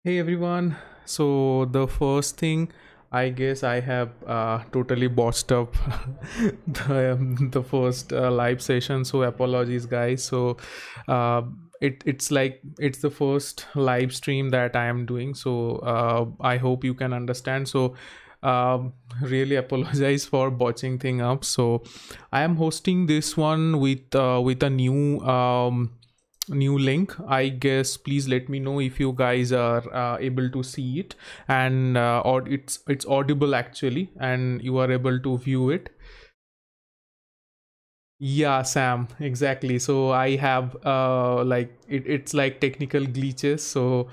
Hey everyone. So the first thing, I guess I have totally botched up the first live session. So apologies, guys. So uh, it's like it's the first live stream that I am doing. So I hope you can understand. So really apologize for botching thing up. So I am hosting this one with a new link. I guess please let me know if you guys are able to see it, and or it's audible actually and you are able to view it. Yeah, Sam, exactly. So I have it's like technical glitches. So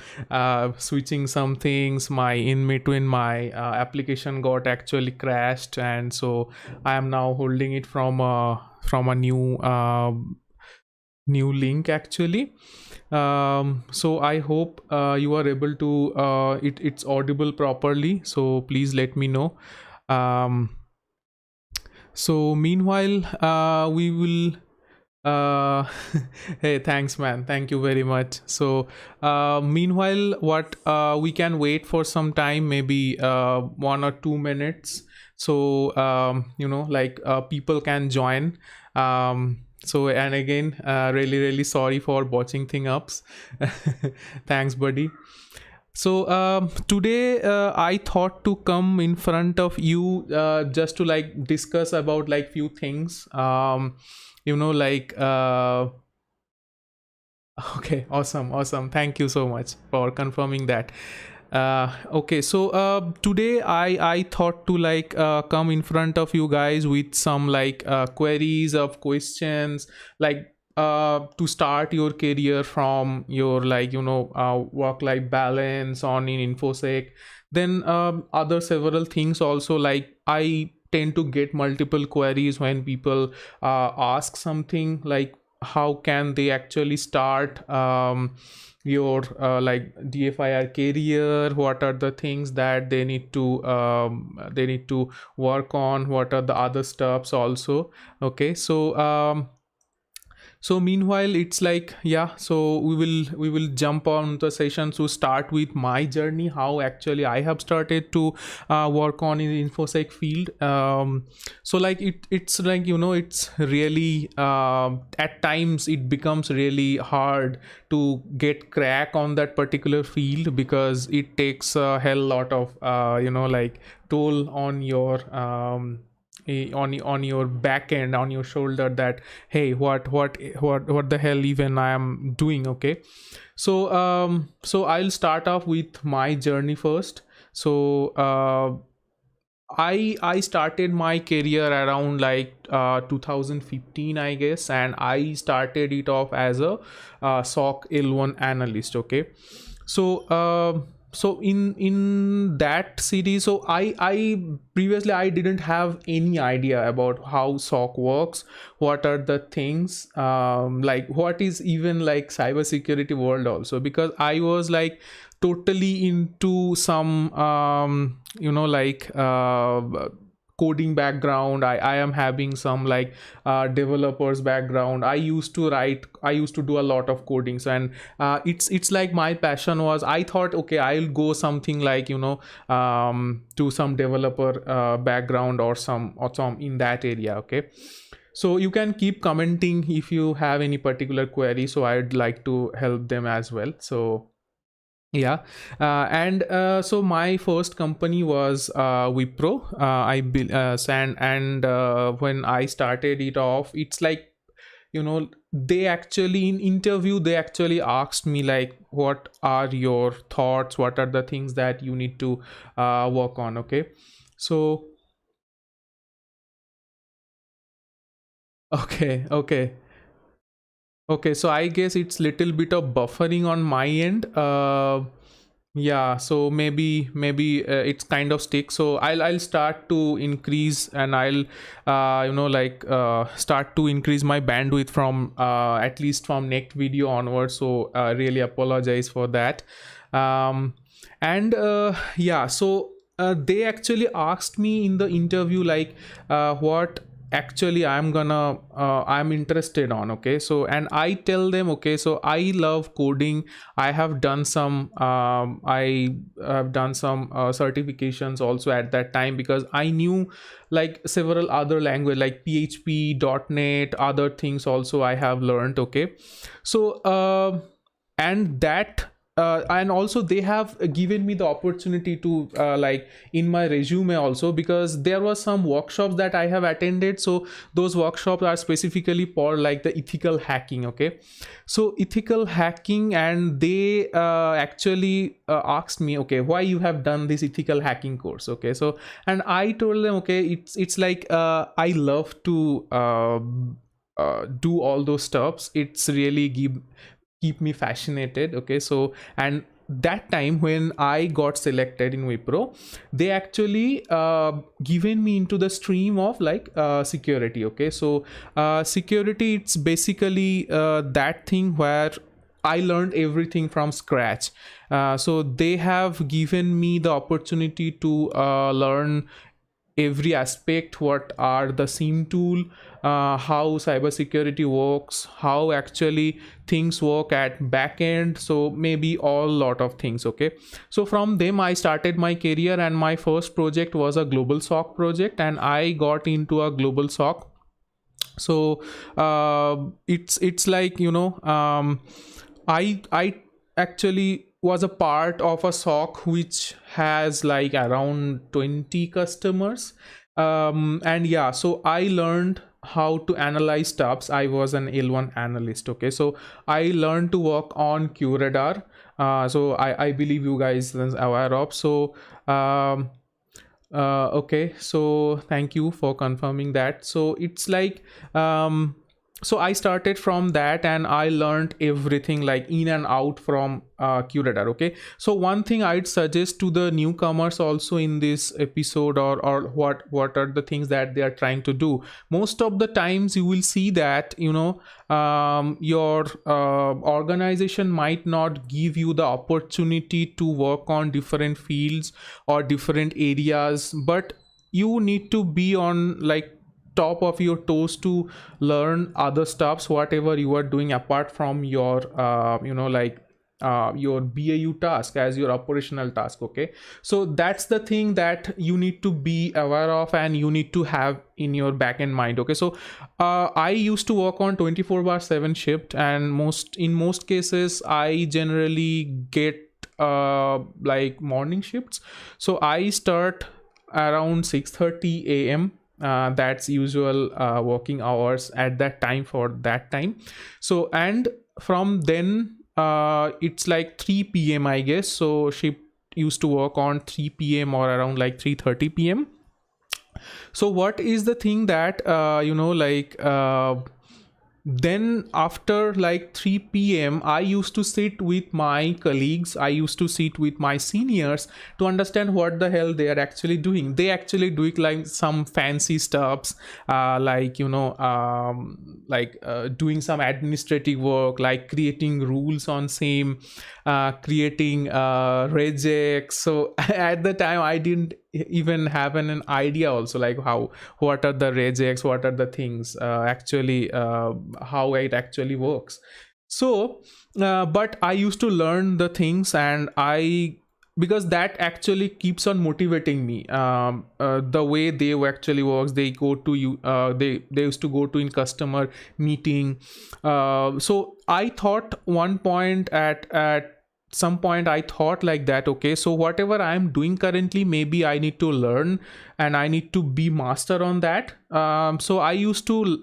switching some things, my in between my application got actually crashed, and so I am now holding it from a new link actually. So I hope you are able to it's audible properly, so please let me know. Um, so meanwhile we will uh hey, thanks man, thank you very much. So meanwhile what we can wait for some time, maybe 1 or 2 minutes, so people can join. So and again, really sorry for botching thing ups. Thanks buddy. So today I thought to come in front of you just to like discuss about like few things. Like okay, awesome, thank you so much for confirming that. Okay, so today I thought to like come in front of you guys with some like queries of questions, like to start your career from your work life balance on in infosec. Then other several things also, like I tend to get multiple queries when people ask something like how can they actually start your DFIR career, what are the things that they need to work on, what are the other stuffs also. Okay, so meanwhile it's like, yeah, so we will jump on the session to start with my journey, how actually I have started to work on in the infosec field. So like it's like, it's really at times it becomes really hard to get crack on that particular field, because it takes a hell lot of like toll on your on your back end, on your shoulder, that hey, what the hell even I am doing. Okay, so I'll start off with my journey first. So I started my career around like 2015, I guess, and I started it off as a SOC L1 analyst. Okay, so so in that series, so I previously I didn't have any idea about how SOC works, what are the things, like what is even like cybersecurity world also, because I was like totally into some coding background. I am having some like developers background. I used to do a lot of codings, and it's like my passion was, I thought okay, I'll go something like to some developer background or some in that area. Okay, so you can keep commenting if you have any particular query, so I'd like to help them as well. So yeah, and so my first company was Wipro. And when I started it off, it's like, they actually in interview they actually asked me like, what are your thoughts, what are the things that you need to work on. Okay, so okay. Okay, so I guess it's little bit of buffering on my end. Yeah, so maybe it's kind of stick. So I'll start to increase, and I'll start to increase my bandwidth from at least from next video onwards. So really apologize for that. And yeah, so they actually asked me in the interview like what actually I'm interested on. Okay, so and I tell them, okay, so I love coding. I have done some certifications also at that time, because I knew like several other language like PHP, .NET, other things also I have learned. Okay, so and that and also they have given me the opportunity to like in my resume also, because there was some workshops that I have attended. So those workshops are specifically for like the ethical hacking. Okay, so ethical hacking, and they actually asked me, okay, why you have done this ethical hacking course. Okay, so and I told them, okay, it's like I love to do all those stuffs. It's really keep me fascinated. Okay, so and that time when I got selected in Wipro, they actually given me into the stream of like security. Okay, so security, it's basically that thing where I learned everything from scratch. So they have given me the opportunity to learn every aspect, what are the SIM tool, how cybersecurity works, how actually things work at backend, so maybe all lot of things. Okay, so from them I started my career, and my first project was a global SOC project, and I got into a global SOC. So it's like, you know, I actually was a part of a SOC which has like around 20 customers. And yeah, so I learned how to analyze stuffs. I was an L1 analyst. Okay, so I learned to work on QRadar. So I believe you guys are aware of. So okay, so thank you for confirming that. So it's like so I started from that, and I learned everything like in and out from QRadar. Okay, so one thing I'd suggest to the newcomers also in this episode, or what are the things that they are trying to do. Most of the times you will see that, you know, your organization might not give you the opportunity to work on different fields or different areas, but you need to be on like top of your toes to learn other stuffs, whatever you are doing apart from your you know, like your BAU task as your operational task. Okay, so that's the thing that you need to be aware of, and you need to have in your back end mind. Okay, so I used to work on 24/7 shift, and in most cases I generally get like morning shifts. So I start around 6:30 a.m. That's usual working hours at that time for that time. So and from then it's like 3 p.m. I guess. So she used to work on 3 p.m. or around like 3:30 p.m. So what is the thing that you know, like then after like 3 p.m. I used to sit with my colleagues, I used to sit with my seniors to understand what the hell they are actually doing. They actually doing like some fancy stuffs, like, you know, doing some administrative work, like creating rules on SIM, creating regex. So at the time I didn't even have an idea also, like what are the regex, what are the things actually how it actually works. So but I used to learn the things, and I, because that actually keeps on motivating me. The way they actually works, they go to you, they used to go to in customer meeting. So I thought one point, at some point I thought like that, okay, so whatever I'm doing currently, maybe I need to learn and I need to be master on that. So I used to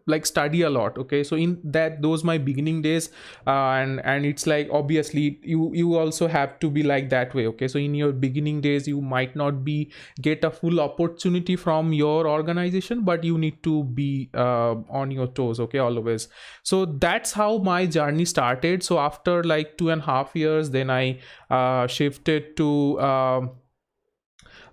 like study a lot. Okay, so in that, those my beginning days, and it's like obviously you also have to be like that way. Okay, so in your beginning days you might not be get a full opportunity from your organization, but you need to be on your toes, okay, always. So that's how my journey started. So after like 2.5 years, then I shifted to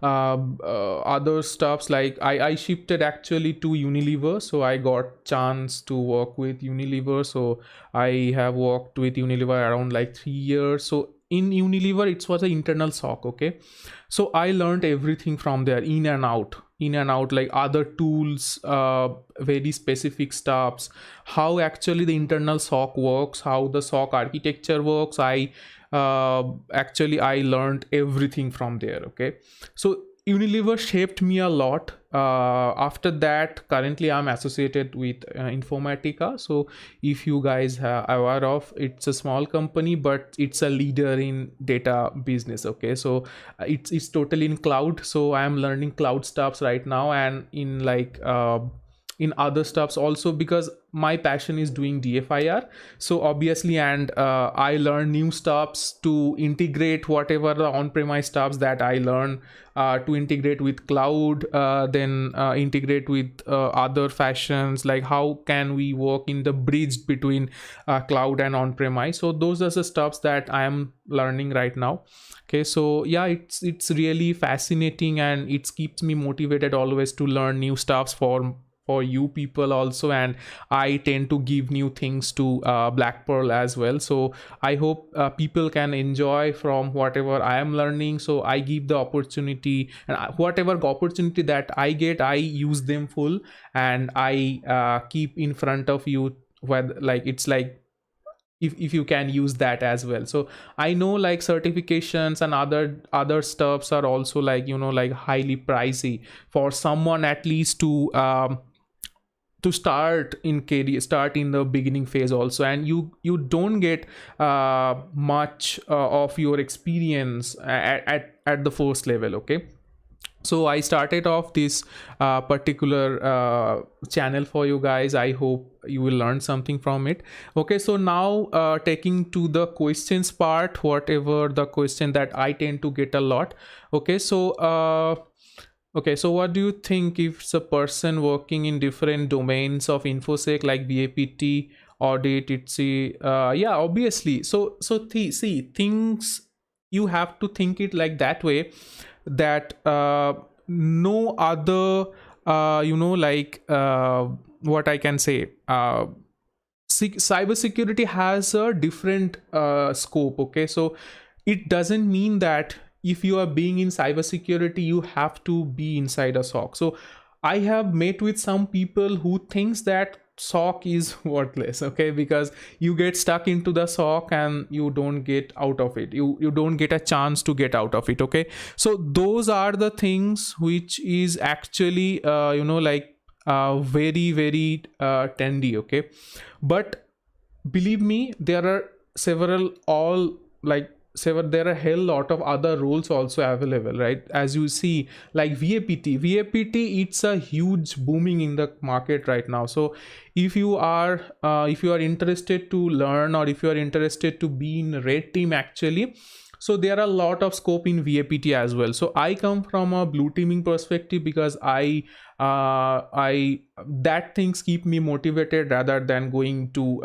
other stuffs. Like I shifted actually to Unilever, so I got chance to work with Unilever. So I have worked with Unilever around like 3 years. So in Unilever it was an internal SOC. Okay, so I learned everything from there, in and out, like other tools, very specific stuffs, how actually the internal SOC works, how the SOC architecture works. I learned everything from there. Okay, so Unilever shaped me a lot. After that, currently I'm associated with Informatica. So if you guys are aware of, it's a small company, but it's a leader in data business. Okay, so it's totally in cloud. So I am learning cloud stuffs right now, and in other stuffs also, because my passion is doing DFIR. So obviously, and I learn new stuffs to integrate whatever the on-premise stuffs that I learn, to integrate with cloud, then integrate with other fashions, like how can we work in the bridge between cloud and on-premise. So those are the stuffs that I am learning right now. Okay, so yeah, it's really fascinating, and it keeps me motivated always to learn new stuffs for you people also. And I tend to give new things to BlackPerl as well. So I hope people can enjoy from whatever I am learning. So I give the opportunity, and whatever opportunity that I get, I use them full, and I keep in front of you, whether like it's like if you can use that as well. So I know like certifications and other stuffs are also like, like highly pricey for someone at least to start in the beginning phase also, and you don't get much of your experience at the first level. Okay, so I started off this particular channel for you guys. I hope you will learn something from it. Okay, so now taking to the questions part, whatever the question that I tend to get a lot. Okay, so what do you think if it's a person working in different domains of InfoSec, like BAPT, audit, yeah, obviously. See, things, you have to think it like that way, that no other, what I can say, cybersecurity has a different scope. Okay, so it doesn't mean that if you are being in cybersecurity, you have to be inside a SOC. So I have met with some people who thinks that SOC is worthless. Okay, because you get stuck into the SOC and you don't get out of it. You don't get a chance to get out of it. Okay, so those are the things which is actually very very trendy. Okay, but believe me, there are there are a hell lot of other roles also available, right? As you see, like VAPT, it's a huge booming in the market right now. So if you are interested to learn, or if you are interested to be in red team actually, so there are a lot of scope in VAPT as well. So I come from a blue teaming perspective, because I that things keep me motivated rather than going to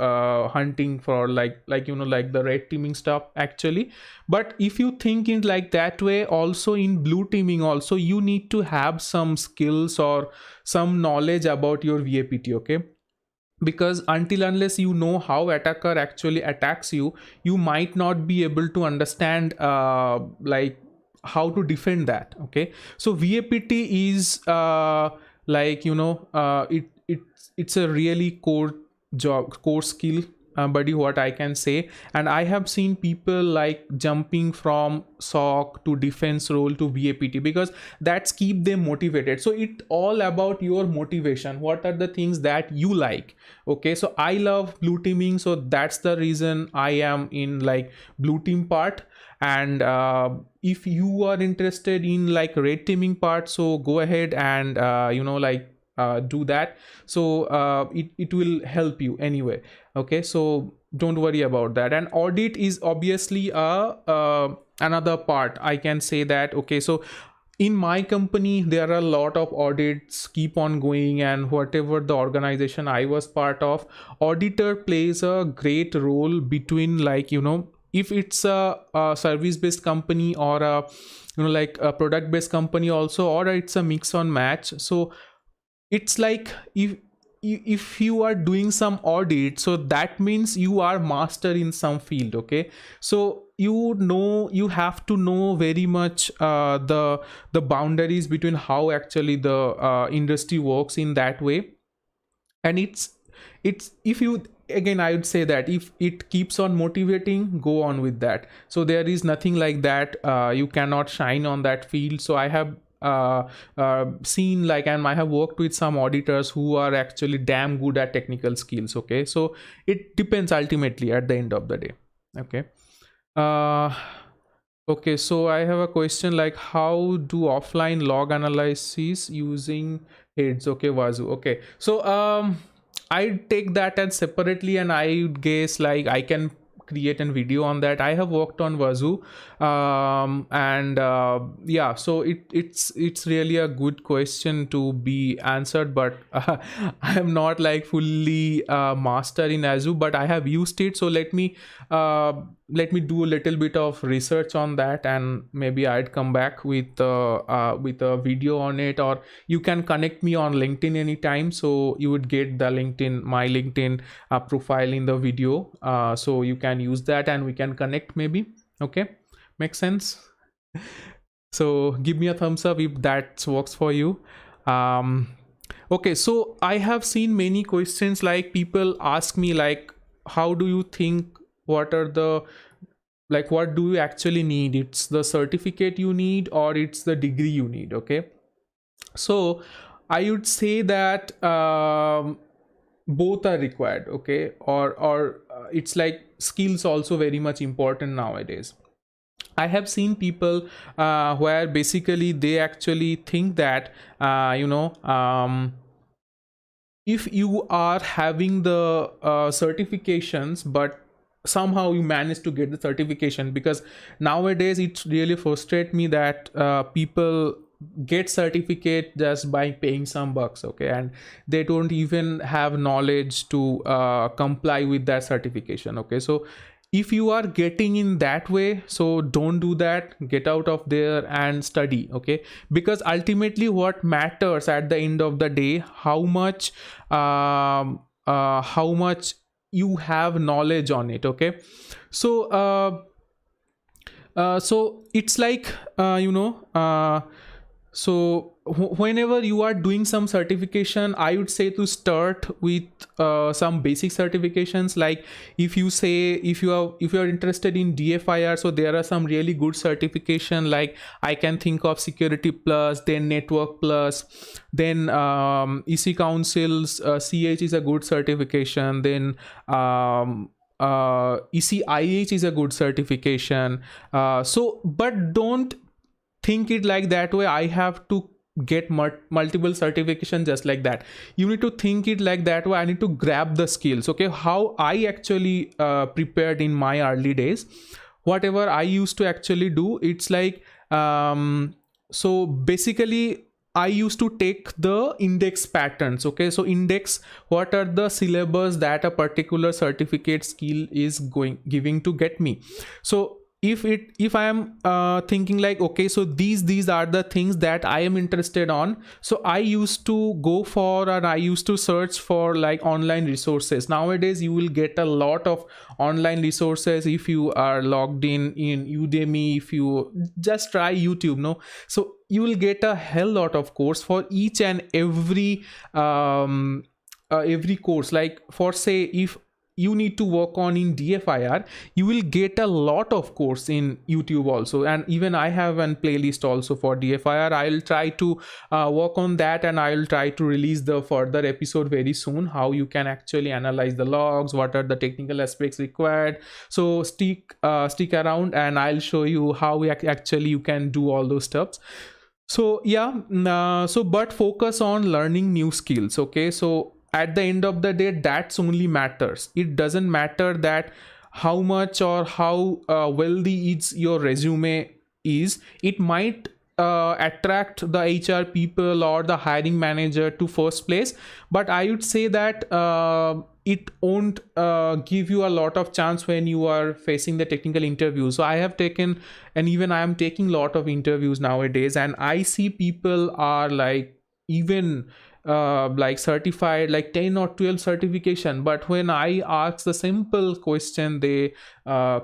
hunting for like the red teaming stuff actually. But if you think in like that way, also in blue teaming also, you need to have some skills or some knowledge about your VAPT. Okay, because until unless you know how attacker actually attacks you, you might not be able to understand like how to defend that. Okay, so VAPT is it's a really core skill, buddy, what I can say. And I have seen people like jumping from SOC to defense role to VAPT, because that's keep them motivated. So it all about your motivation, what are the things that you like. Okay, so I love blue teaming, so that's the reason I am in like blue team part. And if you are interested in like red teaming part, so go ahead and do that. So it will help you anyway. Okay, so don't worry about that. And audit is obviously another part, I can say that. Okay, so in my company there are a lot of audits keep on going, and whatever the organization I was part of, auditor plays a great role between if it's a service based company, or a a product based company also, or it's a mix on match. So it's like if you are doing some audit, so that means you are master in some field. Okay, so you have to know very much the boundaries between how actually the industry works in that way. And it's if you, again I would say that if it keeps on motivating, go on with that. So there is nothing like that you cannot shine on that field. So I have seen like, and I have worked with some auditors who are actually damn good at technical skills. Okay, so it depends ultimately at the end of the day. Okay. Okay, so I have a question like, how do offline log analysis using heads? Okay, Vazu. Okay, so I take that as separately, and I would guess like I can create a video on that. I have worked on Vazu, and yeah, so it's really a good question to be answered, but I am not like fully master in Azu, but I have used it. So let me do a little bit of research on that, and maybe I'd come back with a video on it, or you can connect me on LinkedIn anytime, so you would get the my LinkedIn profile in the video, so you can use that and we can connect maybe. Okay, makes sense. So give me a thumbs up if that works for you. Okay, so I have seen many questions, like people ask me like, how do you think, what are the, like, what do you actually need? It's the certificate you need or it's the degree you need? Okay, so I would say that both are required. Okay, or it's like skills also very much important nowadays. I have seen people where basically they actually think that if you are having the certifications, but somehow you manage to get the certification, because nowadays it really frustrates me that people get certificate just by paying some bucks. Okay, and they don't even have knowledge to comply with that certification. Okay, so if you are getting in that way, so don't do that. Get out of there and study. Okay, because ultimately what matters at the end of the day, how much you have knowledge on it. Okay, so so it's like so whenever you are doing some certification, I would say to start with some basic certifications. Like if you say, if you are interested in DFIR, so there are some really good certification, like I can think of Security Plus, then Network Plus, then EC Council's CH is a good certification, then ECIH is a good certification. So but don't think it like that way, I have to get multiple certification just like that. You need to think it like that way, I need to grab the skills. Okay, how I actually prepared in my early days, whatever I used to actually do, it's like so basically I used to take the index patterns. Okay, so index, what are the syllabus that a particular certificate skill is giving to get me. So if I am thinking like, okay, so these are the things that I am interested on, so I used to go for, or I used to search for like online resources. Nowadays you will get a lot of online resources if you are logged in Udemy. If you just try YouTube, no, so you will get a hell lot of course for each and every course. Like for say, if you need to work on in DFIR, you will get a lot of course in YouTube also, and even I have a playlist also for DFIR. I'll try to work on that, and I'll try to release the further episode very soon, how you can actually analyze the logs, what are the technical aspects required. So stick around, and I'll show you how actually you can do all those steps. So yeah, so but focus on learning new skills. Okay, so at the end of the day, that's only matters. It doesn't matter that how much or how wealthy is your resume is. It might attract the HR people or the hiring manager to first place, but I would say that it won't give you a lot of chance when you are facing the technical interview. So I have taken, and even I am taking a lot of interviews nowadays, and I see people are like even like certified like 10 or 12 certification, but when I ask the simple question, they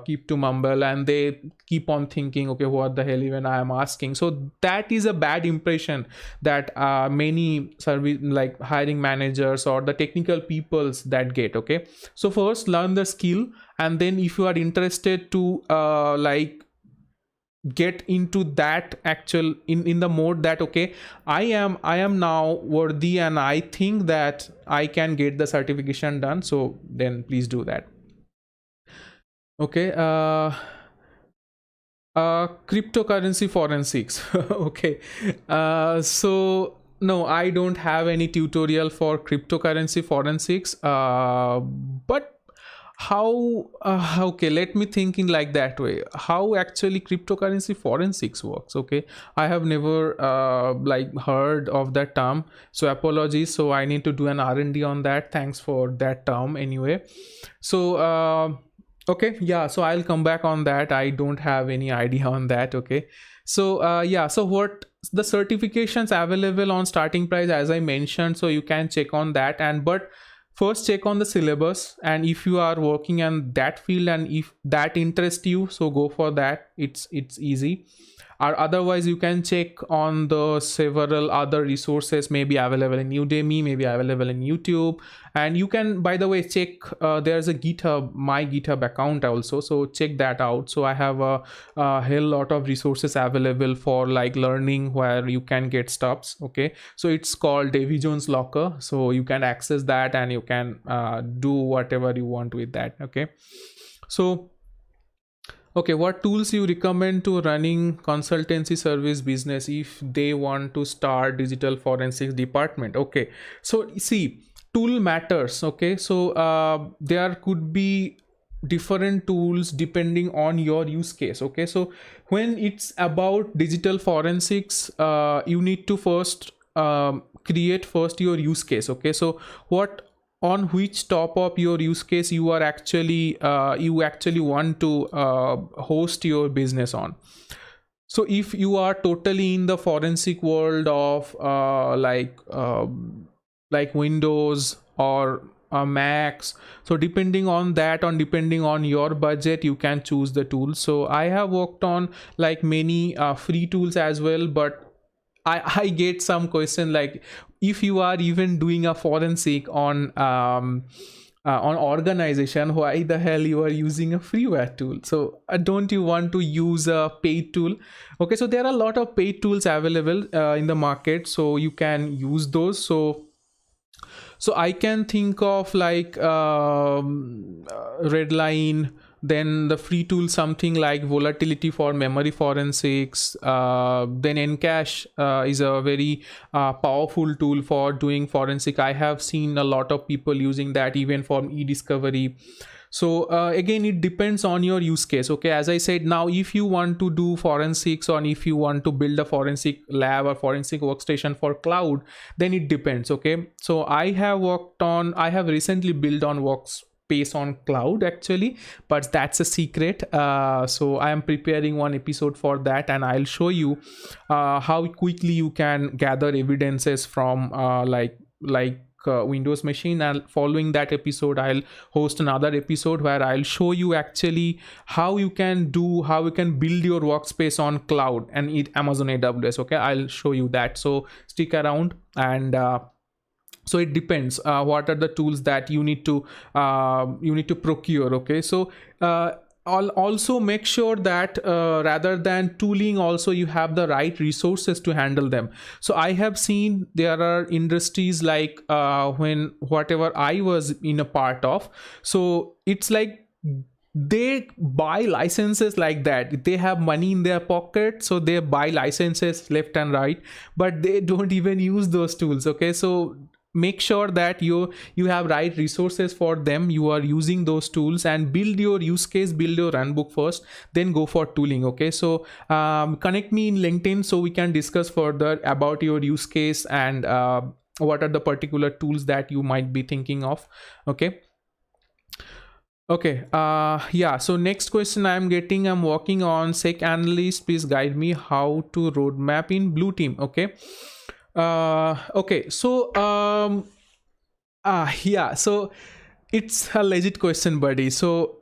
keep to mumble and they keep on thinking, okay, what the hell even I am asking. So that is a bad impression that many service like hiring managers or the technical peoples that get. Okay, so first learn the skill, and then if you are interested to like get into that actual in the mode that okay, I am now worthy and I think that I can get the certification done, so then please do that. Okay, cryptocurrency forensics. Okay, so no, I don't have any tutorial for cryptocurrency forensics, but how okay, let me thinking like that way, how actually cryptocurrency forensics works. Okay, I have never like heard of that term, so apologies, so I need to do an R&D on that. Thanks for that term anyway. So okay, yeah, so I'll come back on that. I don't have any idea on that. Okay, so yeah, so what the certifications available on starting price, as I mentioned, so you can check on that. And but first check on the syllabus, and if you are working in that field and if that interests you, so go for that. It's easy. Or otherwise you can check on the several other resources maybe available in Udemy, maybe available in YouTube. And you can, by the way, check there's a GitHub, my GitHub account also, so check that out. So I have a hell lot of resources available for like learning where you can get stuffs. Okay, so it's called Davy Jones Locker, so you can access that and you can do whatever you want with that. Okay, so okay, what tools you recommend to running consultancy service business if they want to start digital forensics department? Okay, so see, tool matters. Okay, so there could be different tools depending on your use case. Okay, so when it's about digital forensics, you need to first create first your use case. Okay, so what, on which top of your use case you are actually you actually want to host your business on. So if you are totally in the forensic world of like Windows or Macs, so depending on that, on depending on your budget, you can choose the tool. So I have worked on like many free tools as well, but I get some question like, if you are even doing a forensic on organization, why the hell you are using a freeware tool? So don't you want to use a paid tool? Okay, so there are a lot of paid tools available in the market, so you can use those. So I can think of like Redline, then the free tool something like Volatility for memory forensics, then Encache is a very powerful tool for doing forensic. I have seen a lot of people using that even for e-discovery. So again, it depends on your use case. Okay, as I said, now if you want to do forensics, or if you want to build a forensic lab or forensic workstation for cloud, then it depends. Okay, so I have recently built on workspace on cloud actually, but that's a secret. So I am preparing one episode for that, and I'll show you how quickly you can gather evidences from Windows machine. And following that episode, I'll host another episode where I'll show you actually how you can build your workspace on cloud and Amazon AWS. Okay, I'll show you that, so stick around. And so it depends what are the tools that you need to procure. Okay, so I'll also make sure that rather than tooling, also you have the right resources to handle them. So I have seen there are industries like when whatever I was in a part of, so it's like they buy licenses like that. They have money in their pocket, so they buy licenses left and right, but they don't even use those tools. Okay, so make sure that you have right resources for them, you are using those tools, and build your use case, build your runbook first, then go for tooling. Okay, so connect me in LinkedIn so we can discuss further about your use case and what are the particular tools that you might be thinking of. Okay, yeah, so next question I'm getting, I'm working on SOC analyst, please guide me how to roadmap in blue team. Okay, Okay, so yeah, so it's a legit question, buddy. So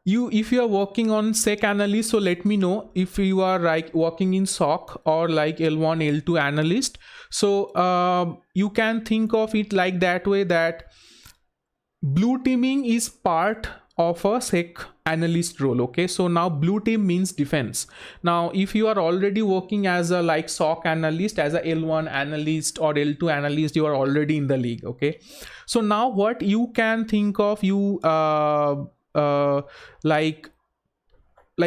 if you are working on sec analyst, so let me know if you are like working in SOC or like L1 L2 analyst. So you can think of it like that way, that blue teaming is part of a sec analyst role. Okay, so now blue team means defense. Now if you are already working as a like SOC analyst, as a L1 analyst or L2 analyst, you are already in the league. Okay, so now what you can think of, you like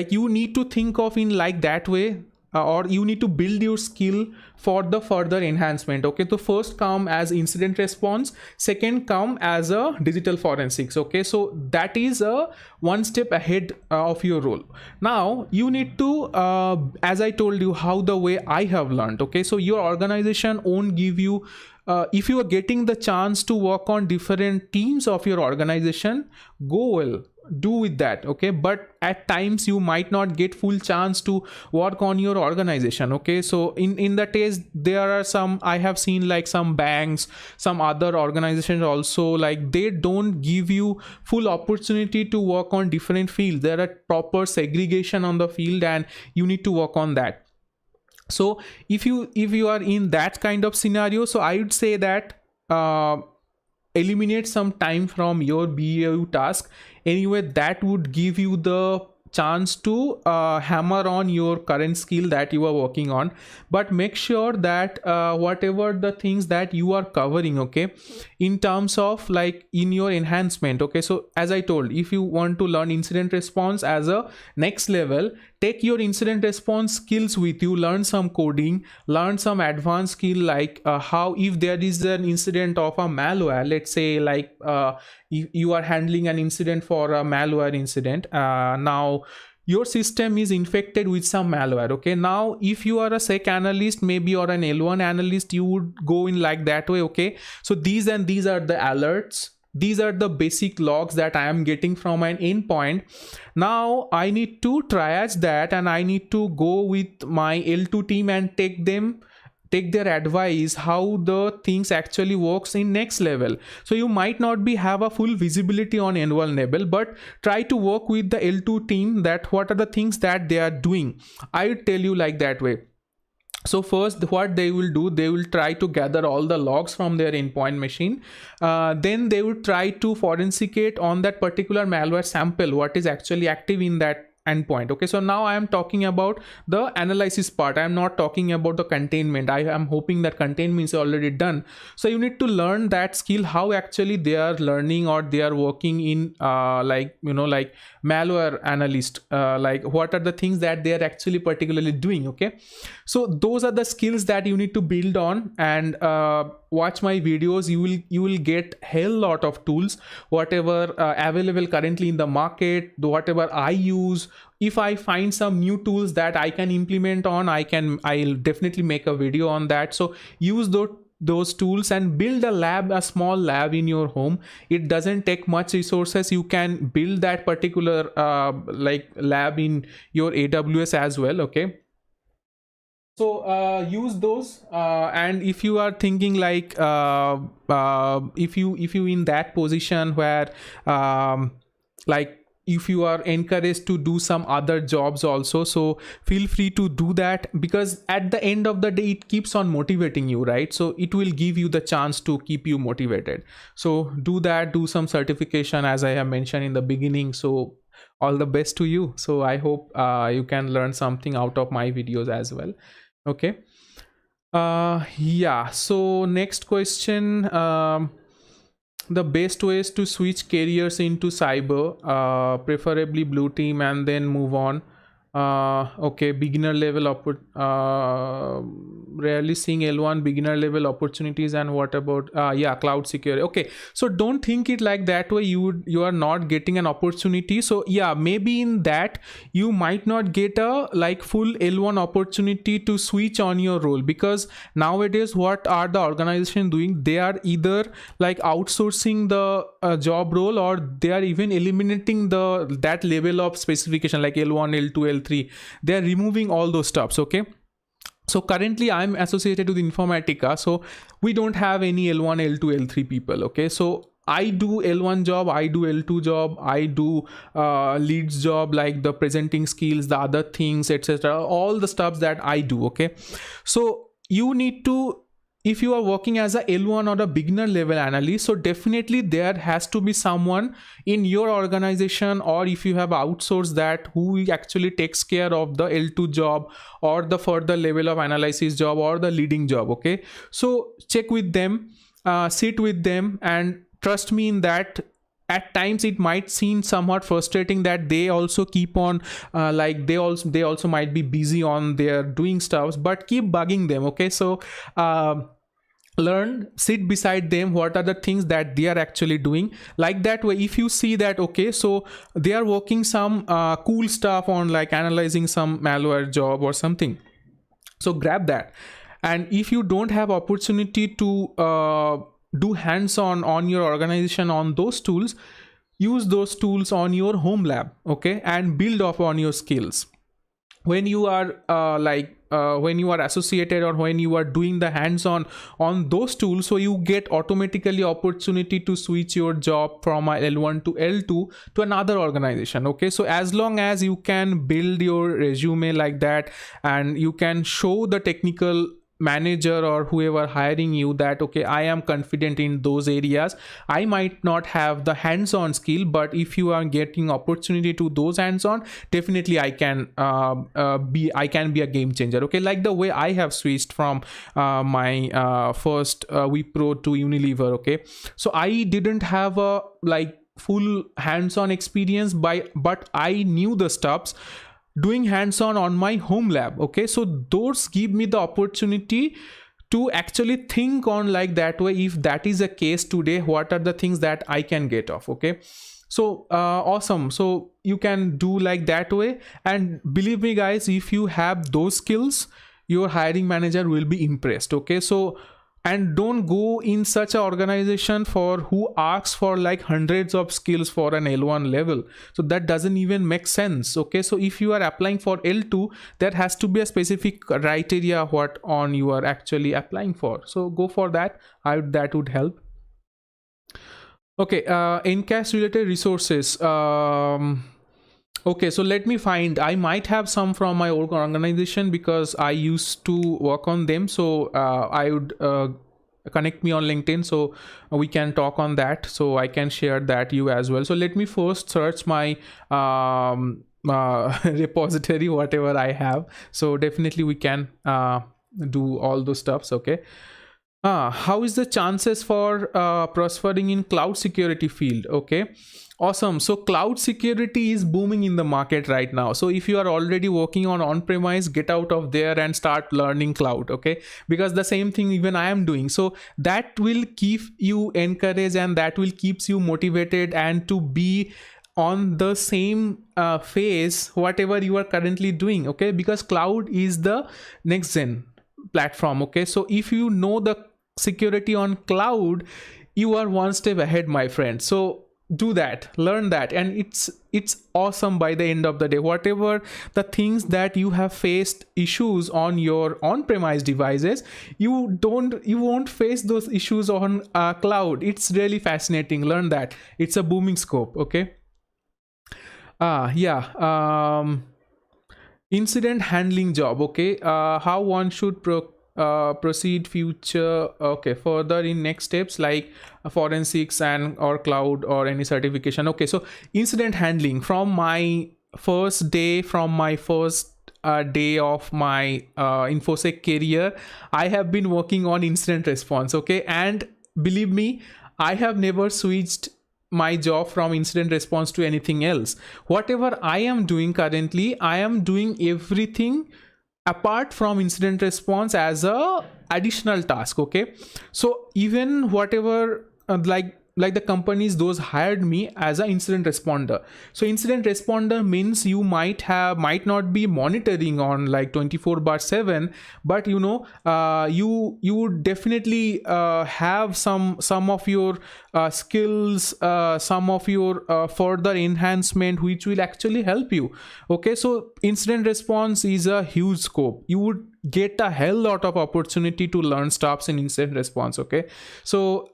you need to think of in like that way, or you need to build your skill for the further enhancement. Okay, so first come as incident response, second come as a digital forensics. Okay, so that is a one step ahead of your role. Now you need to as I told you, how the way I have learned. Okay, so your organization won't give you if you are getting the chance to work on different teams of your organization, go well, do with that. Okay, but at times you might not get full chance to work on your organization. Okay, so in that case, there are some, I have seen like some banks, some other organizations also, like they don't give you full opportunity to work on different fields. There are proper segregation on the field and you need to work on that. So if you are in that kind of scenario, so I would say that eliminate some time from your BAU task. Anyway, that would give you the chance to hammer on your current skill that you are working on. But make sure that whatever the things that you are covering, okay, in terms of like in your enhancement. Okay, so as I told, if you want to learn incident response as a next level, take your incident response skills with you, learn some coding, learn some advanced skill like how, if there is an incident of a malware, let's say like you are handling an incident for a malware incident, now your system is infected with some malware. Okay, now if you are a sec analyst maybe, or an L1 analyst, you would go in like that way. Okay, so these and these are the alerts, these are the basic logs that I am getting from an endpoint. Now I need to triage that, and I need to go with my L2 team and take their advice how the things actually works in next level. So you might not be have a full visibility on invulnerable, but try to work with the L2 team, that what are the things that they are doing. I would tell you like that way. So first what they will do, they will try to gather all the logs from their endpoint machine, then they will try to forensicate on that particular malware sample what is actually active in that endpoint. Okay, so now I am talking about the analysis part, I am not talking about the containment. I am hoping that containment is already done. So you need to learn that skill, how actually they are learning or they are working in like like malware analyst, like what are the things that they are actually particularly doing. Okay, so those are the skills that you need to build on, and watch my videos. You will get hell lot of tools, whatever available currently in the market, whatever I use. If I find some new tools that I can implement on, I'll definitely make a video on that. So use those tools and build a small lab in your home. It doesn't take much resources. You can build that particular like lab in your AWS as well. Okay, so use those, and if you are thinking like if you in that position where like if you are encouraged to do some other jobs also, so feel free to do that, because at the end of the day it keeps on motivating you, right? So it will give you the chance to keep you motivated. So do that, do some certification as I have mentioned in the beginning. So all the best to you. So I hope you can learn something out of my videos as well. Okay, yeah, so next question, the best ways to switch careers into cyber, preferably blue team, and then move on. Okay, beginner level rarely seeing L1 beginner level opportunities. And what about yeah, cloud security. Okay, so don't think it like that way, you are not getting an opportunity. So yeah, maybe in that you might not get a like full L1 opportunity to switch on your role, because nowadays what are the organization doing? They are either like outsourcing the job role, or they are even eliminating that level of specification like L1, L2, L3. They are removing all those stuffs. Okay, So currently I'm associated with Informatica, so we don't have any L1, L2, L3 people. Okay, so I do L1 job, I do L2 job, I do leads job, like the presenting skills, the other things, etc., all the stuff that I do. Okay, so you need to, if you are working as a L1 or a beginner level analyst, so definitely there has to be someone in your organization, or if you have outsourced that, who actually takes care of the L2 job or the further level of analysis job or the leading job. Okay, so check with them, sit with them, and trust me in that. At times it might seem somewhat frustrating that they also keep on like they also might be busy on their doing stuffs, but keep bugging them. Okay, so learn, sit beside them, what are the things that they are actually doing. Like that way, if you see that, okay, so they are working some cool stuff on like analyzing some malware job or something, so grab that. And if you don't have opportunity to do hands-on on your organization on those tools, use those tools on your home lab. Okay, and build up on your skills. When you are when you are associated, or when you are doing the hands-on on those tools, so you get automatically opportunity to switch your job from a L1 to L2 to another organization. Okay, so as long as you can build your resume like that, and you can show the technical manager or whoever hiring you that, okay, I am confident in those areas, I might not have the hands-on skill, but if you are getting opportunity to those hands-on, definitely I can be a game changer. Okay, like the way I have switched from my first Wipro to Unilever. Okay, so I didn't have a like full hands-on experience but I knew the stuffs doing hands-on on my home lab. Okay, so those give me the opportunity to actually think on like that way, if that is a case today, what are the things that I can get off. Okay, so awesome. So you can do like that way, and believe me guys, if you have those skills, your hiring manager will be impressed. Okay, so and don't go in such an organization for who asks for like hundreds of skills for an L1 level, so that doesn't even make sense. Okay, so if you are applying for L2, there has to be a specific criteria what on you are actually applying for, so go for that. That would help. Okay, NCAS related resources. Okay, so let me find, I might have some from my old organization because I used to work on them. So I would connect me on LinkedIn, so we can talk on that, so I can share that you as well. So let me first search my repository, whatever I have. So definitely we can do all those stuffs. Okay. How is the chances for prospering in cloud security field? Okay, awesome. So cloud security is booming in the market right now. So if you are already working on-premise, get out of there and start learning cloud. Okay, because the same thing even I am doing. So that will keep you encouraged, and that will keeps you motivated and to be on the same phase whatever you are currently doing. Okay, because cloud is the next gen platform. Okay, so if you know the security on cloud, you are one step ahead, my friend. So do that, learn that, and it's awesome. By the end of the day, whatever the things that you have faced issues on your on-premise devices, you won't face those issues on cloud. It's really fascinating. Learn that. It's a booming scope. Okay. Incident handling job. Okay, how one should proceed future. Okay, further in next steps like forensics and or cloud or any certification. Okay, so incident handling, from my first day of my InfoSec career, I have been working on incident response. Okay, and believe me, I have never switched my job from incident response to anything else. Whatever I am doing currently, I am doing everything apart from incident response as a additional task. Okay, so even whatever like like the companies those hired me as an incident responder. So incident responder means you might not be monitoring on like 24/7, but you know, you would definitely have some of your skills, some of your further enhancement which will actually help you. Okay, so incident response is a huge scope. You would get a hell lot of opportunity to learn stuffs in incident response. Okay, so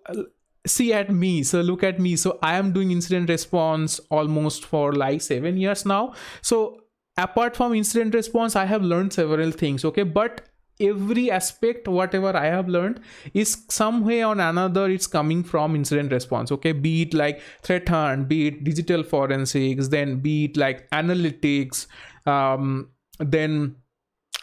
see at me, so look at me. So I am doing incident response almost for like 7 years now. So apart from incident response, I have learned several things. Okay, but every aspect whatever I have learned is some way or another it's coming from incident response. Okay, be it like threat hunt, be it digital forensics, then be it like analytics, then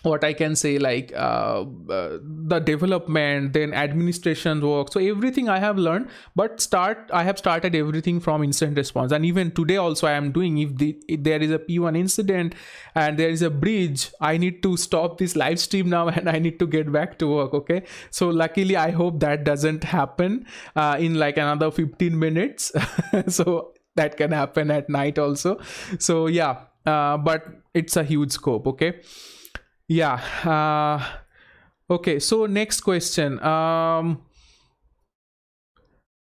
what I can say, like the development, then administration work. So everything I have learned, but I have started everything from incident response. And even today also I am doing, if there is a P1 incident and there is a breach, I need to stop this live stream now and I need to get back to work. Okay, so luckily I hope that doesn't happen in like another 15 minutes. So that can happen at night also. So yeah, but it's a huge scope. Okay, yeah. Okay, so next question.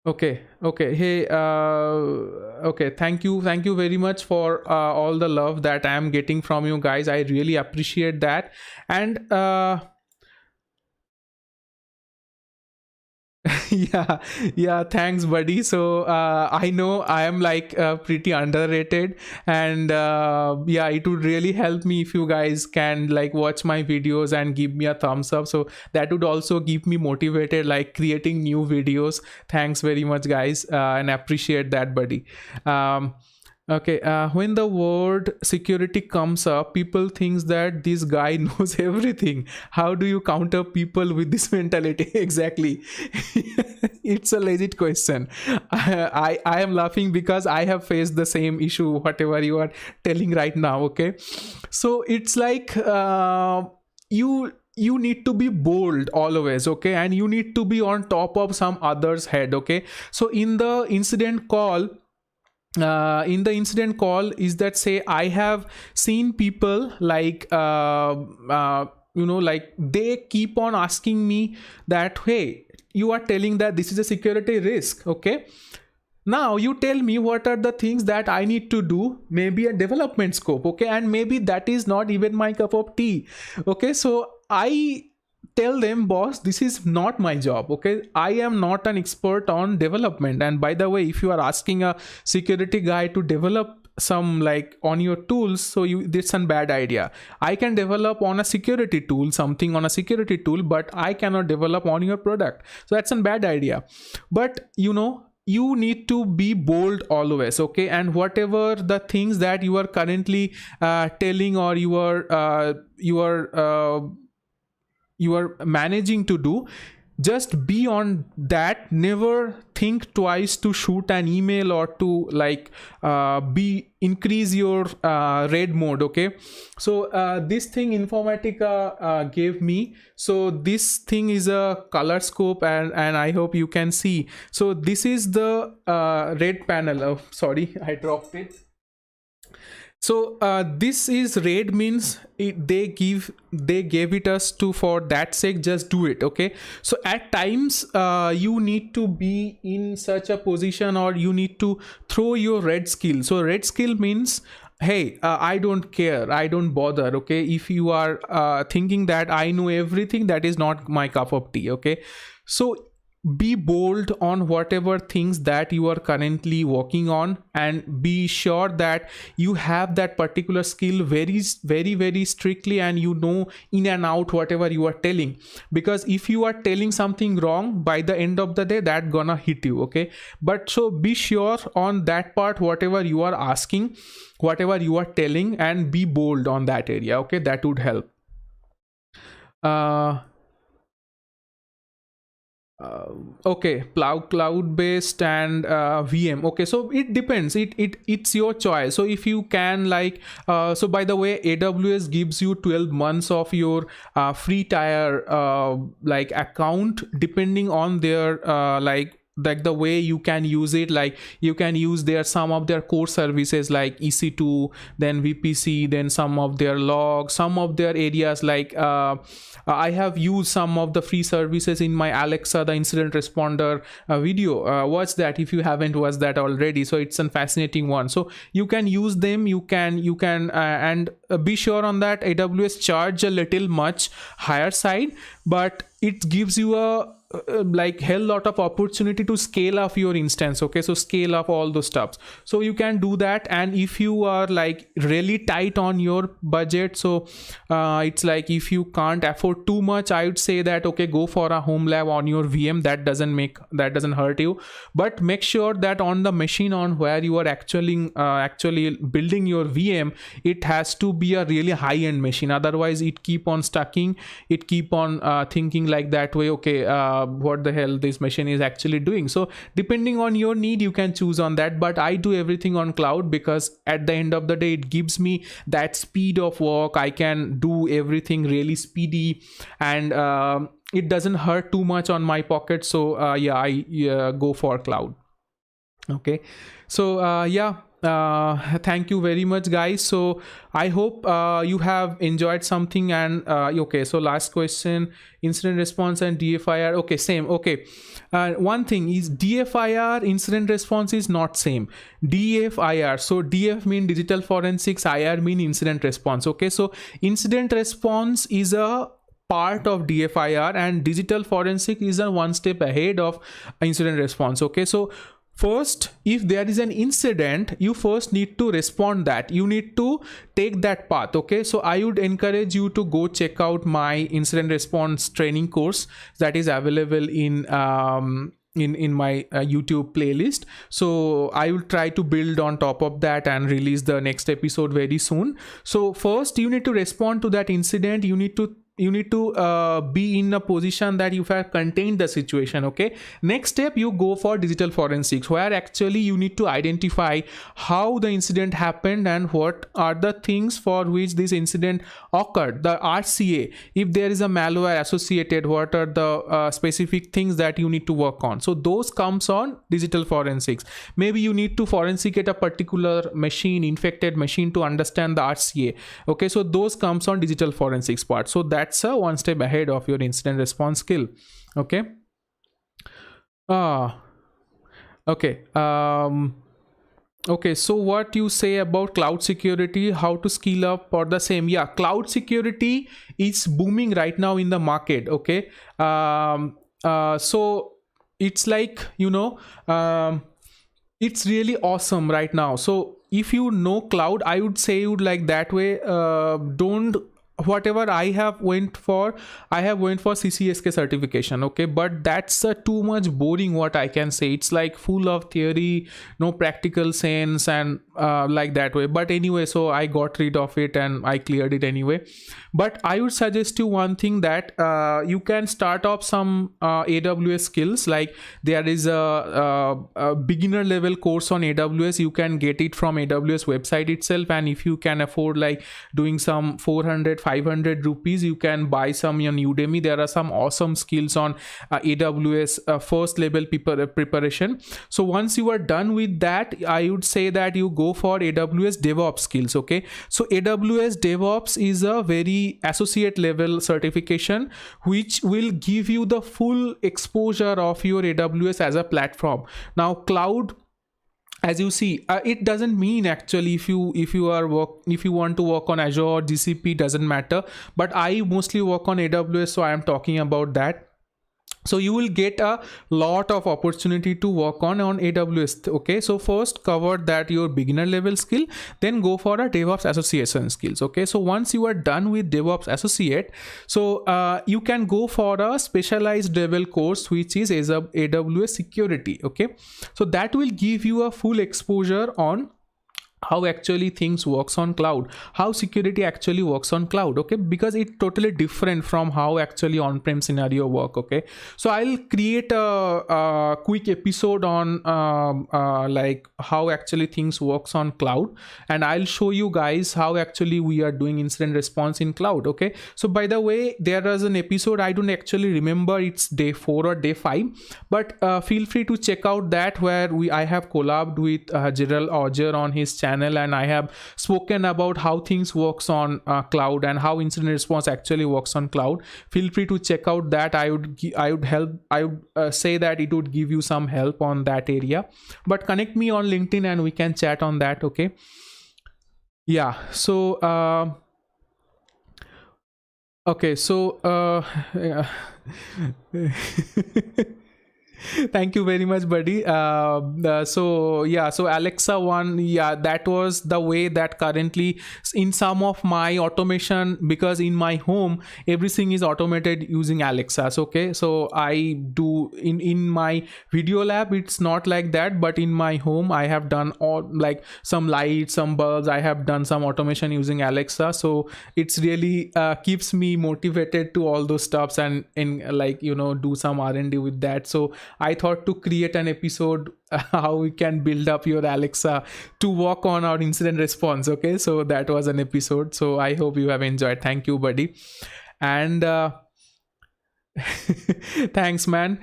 Okay, hey, okay, thank you very much for all the love that I am getting from you guys. I really appreciate that. And yeah, thanks buddy. So I know I am like pretty underrated, and yeah, it would really help me if you guys can like watch my videos and give me a thumbs up, so that would also keep me motivated like creating new videos. Thanks very much guys, and appreciate that buddy. Okay, when the word security comes up, people think that this guy knows everything. How do you counter people with this mentality? Exactly. It's a legit question. I am laughing because I have faced the same issue, whatever you are telling right now. Okay, so it's like you need to be bold always. Okay, and you need to be on top of some other's head. Okay, so in the incident call, is that, say, I have seen people like you know, like they keep on asking me that, hey, you are telling that this is a security risk. Okay, now you tell me what are the things that I need to do, maybe a development scope. Okay, and maybe that is not even my cup of tea. Okay, so I tell them, boss, this is not my job. Okay, I am not an expert on development. And by the way, if you are asking a security guy to develop some like on your tools, so that's a bad idea. I can develop on a security tool, something on a security tool, but I cannot develop on your product, so that's a bad idea. But you know, you need to be bold always. Okay, and whatever the things that you are currently telling, or you are managing to do, just be on that. Never think twice to shoot an email or to like increase your red mode. Okay, so this thing Informatica gave me. So this thing is a color scope, and I hope you can see. So this is the red panel. Oh, sorry, I dropped it. So this is red, means they gave it us to, for that sake, just do it. Okay, so at times you need to be in such a position, or you need to throw your red skill. So red skill means, hey, I don't care, I don't bother. Okay, if you are thinking that I know everything, that is not my cup of tea. Okay, so be bold on whatever things that you are currently working on, and be sure that you have that particular skill very very strictly, and you know in and out whatever you are telling. Because if you are telling something wrong, by the end of the day that gonna hit you. Okay, but so be sure on that part, whatever you are asking, whatever you are telling, and be bold on that area. Okay, that would help. Okay, cloud based and VM. Okay, so it depends, it's your choice. So if you can like so by the way, AWS gives you 12 months of your free tier like account, depending on their like like the way you can use it, like you can use their some of their core services like EC2, then VPC, then some of their logs, some of their areas like I have used some of the free services in my Alexa, the incident responder video. Watch that if you haven't watched that already. So it's a fascinating one. So you can use them, you can and be sure on that AWS charge a little much higher side, but it gives you a like hell lot of opportunity to scale up your instance. Okay, so scale up all those stuffs, so you can do that. And if you are like really tight on your budget, so it's like if you can't afford too much, I would say that okay, go for a home lab on your VM. That doesn't hurt you, but make sure that on the machine on where you are actually building your VM, it has to be a really high-end machine. Otherwise it keep on stucking, it keep on thinking like that way, okay, what the hell this machine is actually doing. So depending on your need, you can choose on that, but I do everything on cloud because at the end of the day it gives me that speed of work. I can do everything really speedy, and it doesn't hurt too much on my pocket. So I go for cloud. Okay, so thank you very much, guys. So I hope you have enjoyed something. And okay, so last question, incident response and DFIR. Okay, same. Okay, one thing is DFIR incident response is not same. DFIR, so DF mean digital forensics, IR mean incident response. Okay, so incident response is a part of DFIR and digital forensic is a one step ahead of incident response. Okay, so first, if there is an incident, you first need to respond that. You need to take that path. Okay, so I would encourage you to go check out my incident response training course that is available in my YouTube playlist. So I will try to build on top of that and release the next episode very soon. So first, you need to respond to that incident. You need to be in a position that you have contained the situation. Okay, next step, you go for digital forensics, where actually you need to identify how the incident happened and what are the things for which this incident occurred, the RCA. If there is a malware associated, what are the specific things that you need to work on. So those comes on digital forensics. Maybe you need to forensicate a particular machine, infected machine, to understand the RCA. Okay, so those comes on digital forensics part. So that's a one step ahead of your incident response skill. Okay. Okay. Okay, so what you say about cloud security, how to skill up for the same? Yeah, cloud security is booming right now in the market. Okay, so it's like, it's really awesome right now. So if you know cloud, I would say you like that way. Don't, whatever I have went for CCSK certification. Okay, but that's too much boring, what I can say. It's like full of theory, no practical sense, and like that way. But anyway, so I got rid of it and I cleared it anyway. But I would suggest you one thing, that you can start off some AWS skills. Like there is a beginner level course on AWS. You can get it from AWS website itself, and if you can afford like doing some 400-500 rupees, you can buy some on Udemy. There are some awesome skills on AWS first level preparation. So once you are done with that, I would say that you go for AWS DevOps skills. Okay, so AWS DevOps is a very associate level certification which will give you the full exposure of your AWS as a platform. Now cloud, as you see, it doesn't mean actually if you want to work on Azure or GCP, doesn't matter, but I mostly work on AWS, so I am talking about that. So you will get a lot of opportunity to work on AWS. Okay, so first cover that your beginner level skill, then go for a DevOps association skills. Okay, so once you are done with DevOps associate, so you can go for a specialized level course which is AWS security. Okay, so that will give you a full exposure on how actually things works on cloud, how security actually works on cloud, okay, because it's totally different from how actually on-prem scenario work. Okay, so I'll create a quick episode on like how actually things works on cloud, and I'll show you guys how actually we are doing incident response in cloud. Okay, so by the way, there is an episode, I don't actually remember it's day 4 or day 5, but feel free to check out that, where I have collabed with Gerald Auger on his channel, and I have spoken about how things works on cloud and how incident response actually works on cloud. Feel free to check out that. I would say that it would give you some help on that area, but connect me on LinkedIn and we can chat on that. Okay, yeah, so okay, so yeah. Thank you very much, buddy. So yeah, so Alexa one, yeah, that was the way that currently in some of my automation, because in my home everything is automated using Alexa. So, okay, so I do in my video lab it's not like that, but in my home I have done all, like some lights, some bulbs, I have done some automation using Alexa. So it's really keeps me motivated to all those stuffs, and like, you know, do some R&D with that. So I thought to create an episode how we can build up your Alexa to work on our incident response. Okay, so that was an episode. So I hope you have enjoyed. Thank you, buddy. And thanks, man.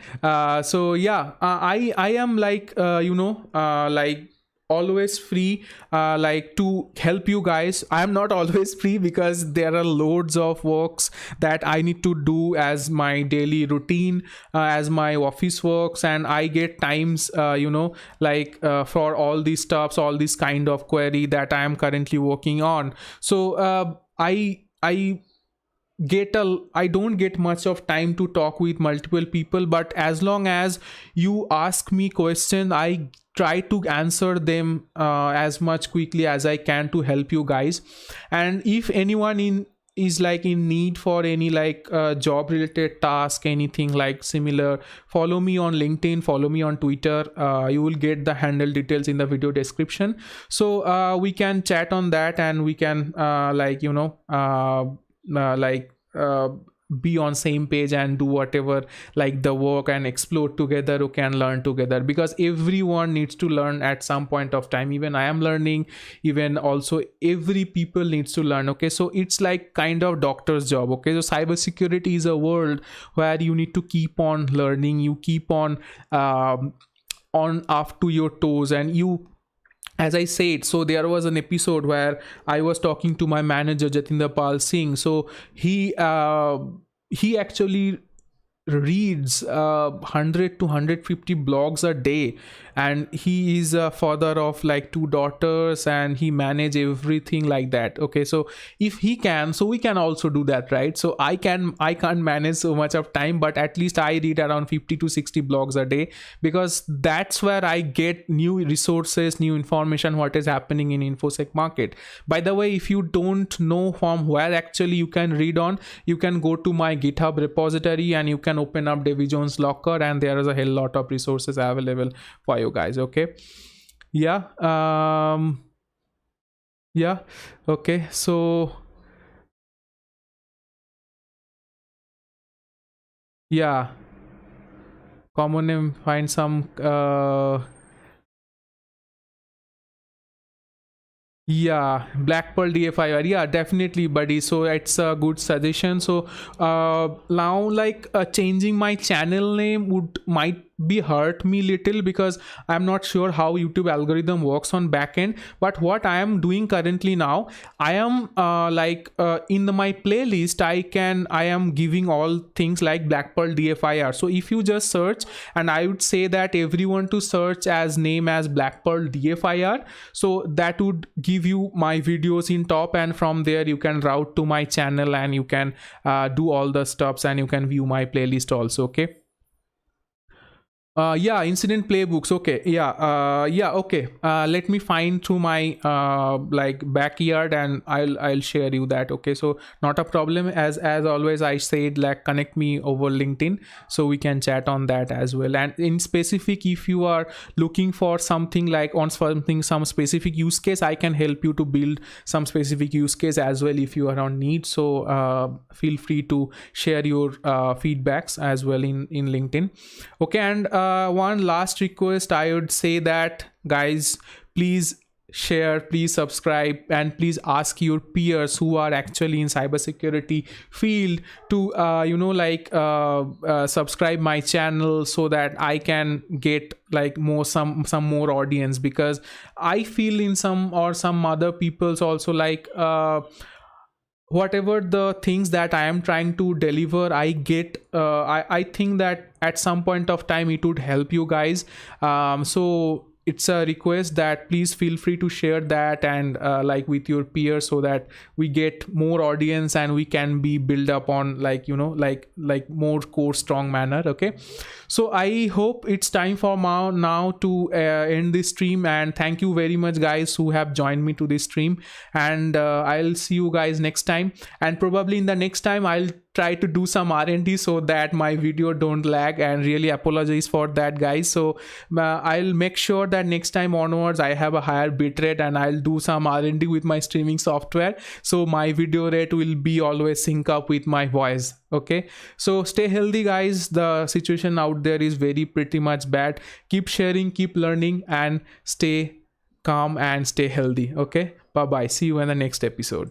So yeah, I am like like always free like to help you guys. I'm not always free because there are loads of works that I need to do as my daily routine, as my office works, and I get times like for all these stuffs, all this kind of query that I am currently working on. So I don't get much of time to talk with multiple people, but as long as you ask me question, I try to answer them as much quickly as I can to help you guys. And if anyone is like in need for any like job related task, anything like similar, follow me on LinkedIn, follow me on Twitter. You will get the handle details in the video description, so we can chat on that, and we can be on same page and do whatever like the work and explore together, who can learn together, because everyone needs to learn at some point of time. Even I am learning, even also every people needs to learn. Okay, so it's like kind of doctor's job. Okay, so cybersecurity is a world where you need to keep on learning, you keep on up to your toes, and you, as I said, so there was an episode where I was talking to my manager Jatinder Pal Singh. So he actually reads 100 to 150 blogs a day, and he is a father of like 2 daughters, and he manage everything like that. Okay, so if he can, so we can also do that, right? So I can't manage so much of time, but at least I read around 50 to 60 blogs a day, because that's where I get new resources, new information, what is happening in InfoSec market. By the way, if you don't know from where actually you can read on, you can go to my GitHub repository and you can open up Davy Jones Locker, and there is a hell lot of resources available for you guys. Okay, yeah, yeah, okay, so yeah, common name, find some yeah, BlackPerl DFIR, yeah, definitely, buddy. So it's a good suggestion. So now like changing my channel name might be hurt me little, because I'm not sure how YouTube algorithm works on backend. But what I am doing currently now, I am in my playlist, I am giving all things like BlackPerl DFIR. So if you just search, and I would say that everyone to search as name as BlackPerl DFIR, so that would give you my videos in top, and from there you can route to my channel, and you can do all the stuffs, and you can view my playlist also. Okay, Yeah, incident playbooks. Okay. Yeah. Okay. Let me find through my like backyard, and I'll share you that. Okay. So not a problem. As always, I said like connect me over LinkedIn, so we can chat on that as well. And in specific, if you are looking for something like on something, some specific use case, I can help you to build some specific use case as well if you are on need. So feel free to share your feedbacks as well in LinkedIn. Okay. And one last request, I would say that guys, please share, please subscribe, and please ask your peers who are actually in cybersecurity field to subscribe my channel, so that I can get like some more audience, because I feel in some other people's also like whatever the things that I am trying to deliver, I get I think that at some point of time it would help you guys. So it's a request that please feel free to share that and like with your peers, so that we get more audience and we can be build up on like like more core strong manner. Okay, so I hope it's time for now to end this stream, and thank you very much guys who have joined me to this stream, and I'll see you guys next time. And probably in the next time I'll try to do some R&D so that my video don't lag, and really apologize for that guys. So I'll make sure that next time onwards I have a higher bitrate, and I'll do some R&D with my streaming software, so my video rate will be always sync up with my voice. Okay, so stay healthy guys, the situation out there is very pretty much bad. Keep sharing, keep learning, and stay calm and stay healthy. Okay, bye bye, see you in the next episode.